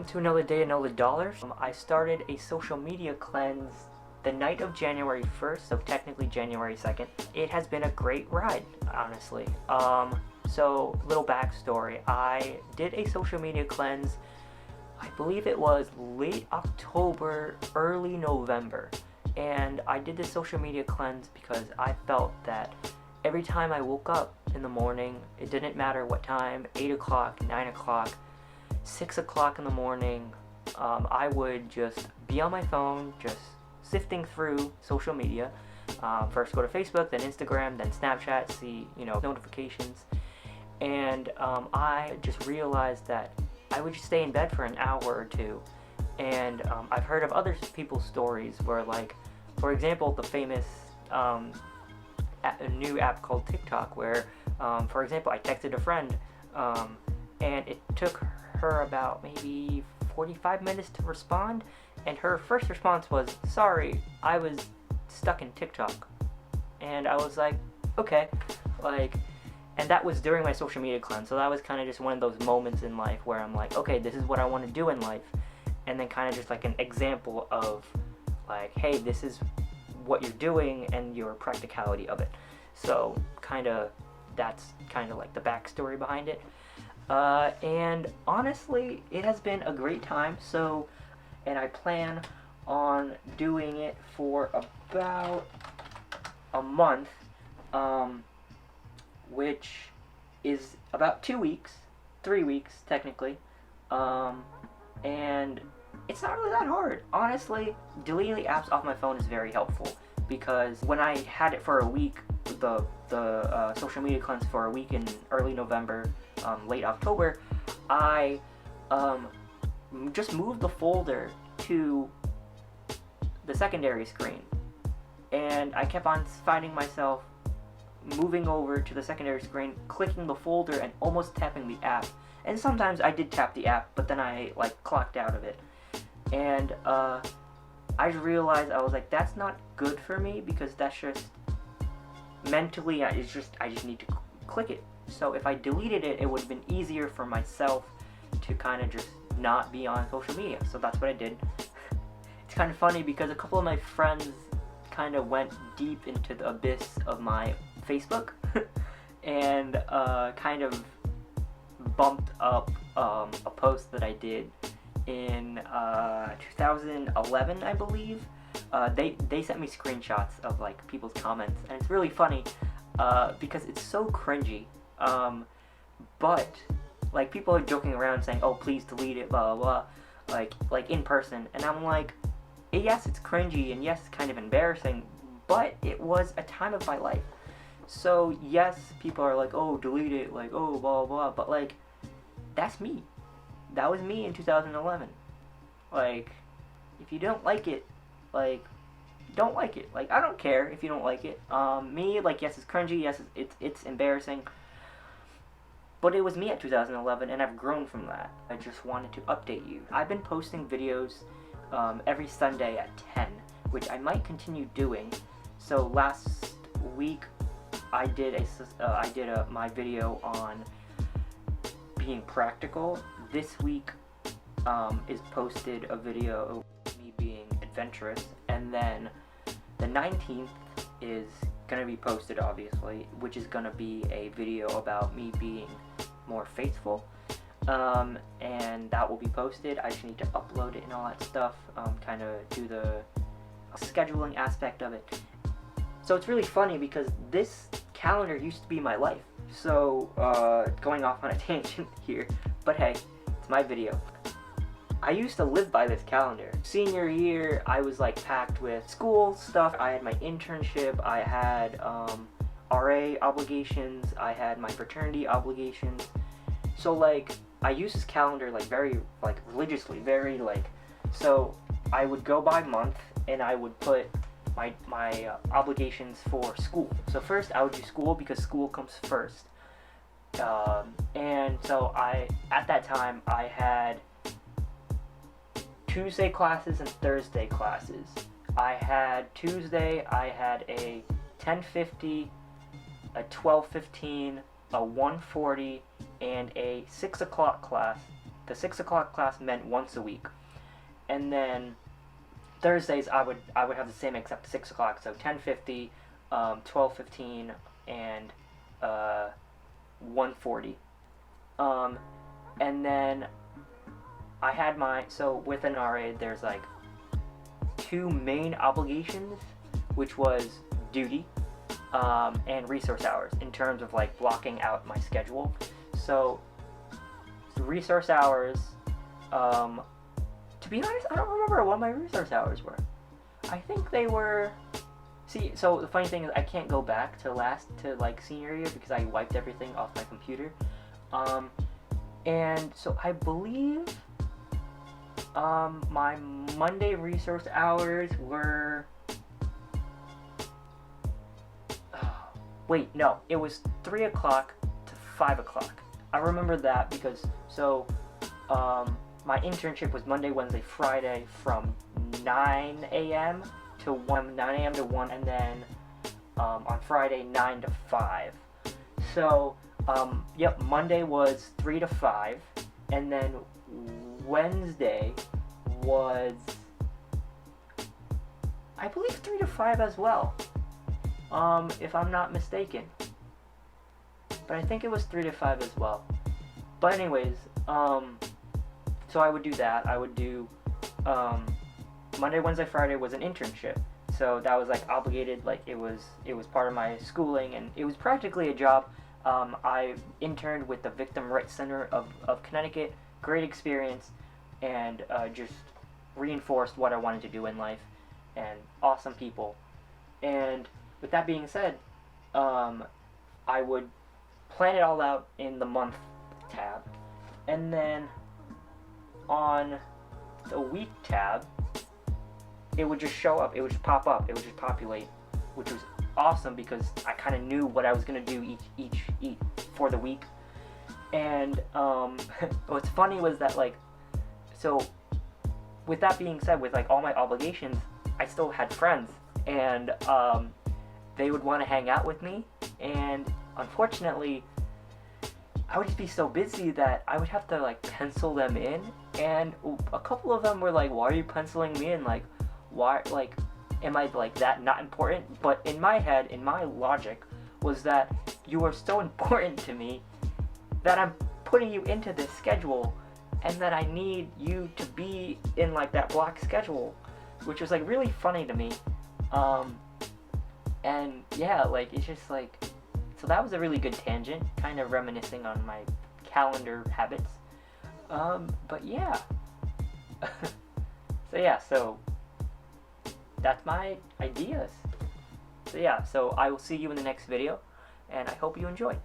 to another day, another dollar. I started a social media cleanse the night of January 1st, so technically January 2nd. It has been a great ride, honestly. So little backstory. I did a social media cleanse, I believe it was late October, early November. And I did this social media cleanse because I felt that every time I woke up in the morning, it didn't matter what time, 8 o'clock, 9 o'clock, 6 o'clock in the morning, I would just be on my phone, just sifting through social media. First go to Facebook, then Instagram, then Snapchat, see, notifications. And I just realized that I would just stay in bed for an hour or two. And I've heard of other people's stories where, like, for example, the famous a new app called TikTok, where, for example, I texted a friend, and it took her about maybe 45 minutes to respond, and her first response was, "Sorry, I was stuck in TikTok." And I was like, okay, and that was during my social media cleanse, so that was kind of just one of those moments in life where I'm like, okay, this is what I want to do in life, and then kind of just like an example of, like, hey, this is what you're doing and your practicality of it. So that's kind of like the backstory behind it. And honestly, it has been a great time. And I plan on doing it for about a month, which is about 2 weeks, 3 weeks technically. And it's not really that hard. Honestly, deleting the apps off my phone is very helpful, because when I had it for a week, the social media cleanse for a week in early November, late October, I just moved the folder to the secondary screen, and I kept on finding myself moving over to the secondary screen, clicking the folder, and almost tapping the app. And sometimes I did tap the app, but then I clocked out of it. And I realized, I was like, that's not good for me, because that's just mentally, I just need to click it. So if I deleted it, it would have been easier for myself to kind of just not be on social media. So that's what I did. It's kind of funny because a couple of my friends kind of went deep into the abyss of my Facebook and kind of bumped up a post that I did in 2011, I believe. They sent me screenshots of people's comments, and it's really funny because it's so cringy. But people are joking around saying, "Oh, please delete it," blah blah blah, like in person, and I'm like, yes, it's cringy, and yes, it's kind of embarrassing, but it was a time of my life. So yes, people are like, "Oh, delete it," "Oh, blah blah," but that's me. That was me in 2011. If you don't like it, don't like it. I don't care if you don't like it. Me, yes, it's cringy, yes, it's embarrassing, but it was me at 2011, and I've grown from that. I just wanted to update you. I've been posting videos every Sunday at 10, which I might continue doing. So last week, I did my video on being practical. This week is posted a video of me being adventurous, and then the 19th is gonna be posted, obviously, which is gonna be a video about me being more faithful, and that will be posted. I just need to upload it and all that stuff, kind of do the scheduling aspect of it. So it's really funny because this calendar used to be my life. So going off on a tangent here, but hey, it's my video. I used to live by this calendar. Senior year, I was packed with school stuff. I had my internship, I had RA obligations, I had my fraternity obligations. So I used this calendar very religiously, very so I would go by month, and I would put my obligations for school. So first I would do school, because school comes first. And so at that time I had Tuesday classes and Thursday classes. I had Tuesday, I had a 10:50, a 12:15, a 1:40, and a 6 o'clock class the 6 o'clock class meant once a week, and then Thursdays I would have the same except 6 o'clock, so 10:50, 12:15, and 1:40. And then I had so with an RA there's like two main obligations, which was duty and resource hours in terms of like blocking out my schedule. So the resource hours, to be honest, I don't remember what my resource hours were. I think they were, so the funny thing is I can't go back to like senior year because I wiped everything off my computer. And so I believe my Monday resource hours were, wait, no, it was 3 o'clock to 5 o'clock. I remember that because, my internship was Monday, Wednesday, Friday from 9 a.m. to 1, 9 a.m. to 1, and then on Friday, 9 to 5. So, yep, Monday was 3 to 5, and then Wednesday was, I believe, 3 to 5 as well, if I'm not mistaken. But I think it was 3 to 5 as well. But anyways, so I would do that. I would do, Monday, Wednesday, Friday was an internship. So that was like obligated, like it was part of my schooling, and it was practically a job. I interned with the Victim Rights Center of Connecticut. Great experience, and just reinforced what I wanted to do in life, and awesome people. And with that being said, I would plan it all out in the month tab, and then on the week tab, it would just show up, it would just pop up, it would just populate, which was awesome because I kind of knew what I was going to do each for the week. And what's funny was that, like, so with that being said, with like all my obligations, I still had friends, and they would want to hang out with me, and unfortunately I would just be so busy that I would have to like pencil them in, and a couple of them were like, why are you penciling me in? Like, why, like, am I like that not important? But in my head, in my logic, was that you are so important to me that I'm putting you into this schedule, and that I need you to be in like that block schedule, which was like really funny to me. And yeah, like it's just like, so that was a really good tangent, kind of reminiscing on my calendar habits. But yeah. So that's my ideas. So yeah, so I will see you in the next video, and I hope you enjoy.